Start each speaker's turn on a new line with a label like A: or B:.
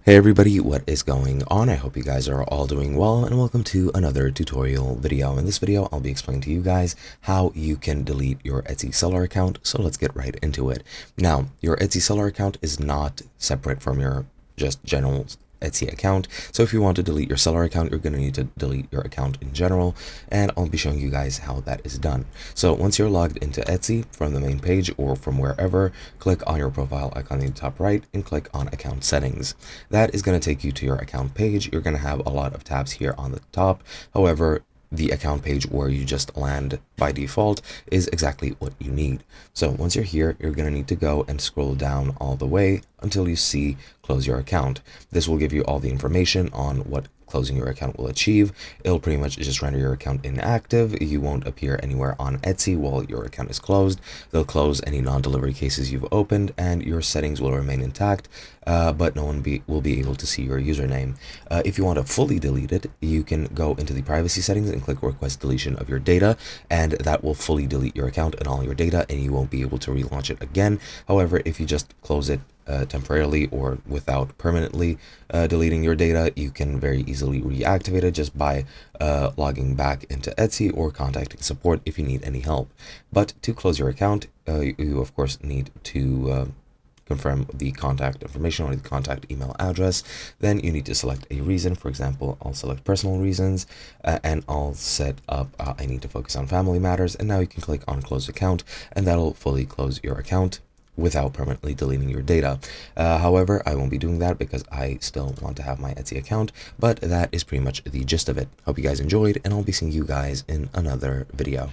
A: Hey everybody, what is going on? I hope you guys are all doing well, and welcome to another tutorial video. In this video, I'll be explaining to you guys how you can delete your Etsy seller account, so let's get right into it. Now, your Etsy seller account is not separate from your just general Etsy account, so if you want to delete your seller account, you're going to need to delete your account in general, and I'll be showing you guys how that is done. So once you're logged into Etsy from the main page or from wherever, click on your profile icon in the top right and click on account settings. That is going to take you to your account page. You're going to have a lot of tabs here on the top. However, the account page where you just land by default is exactly what you need. So once you're here, you're going to need to go and scroll down all the way until you see close your account. This will give you all the information on what closing your account will achieve. It'll pretty much just render your account inactive. You won't appear anywhere on Etsy while your account is closed. They'll close any non-delivery cases you've opened, and your settings will remain intact, but no one will be able to see your username. If you want to fully delete it, you can go into the privacy settings and click request deletion of your data, and that will fully delete your account and all your data, and you won't be able to relaunch it again. However, if you just close it temporarily or without permanently deleting your data, you can very easily reactivate it just by logging back into Etsy or contacting support if you need any help. But to close your account, you of course need to confirm the contact information or the contact email address. Then you need to select a reason. For example, I'll select personal reasons, and I'll set up I need to focus on family matters, and now you can click on close account, and that'll fully close your account without permanently deleting your data. However, I won't be doing that because I still want to have my Etsy account, but that is pretty much the gist of it. Hope you guys enjoyed, and I'll be seeing you guys in another video.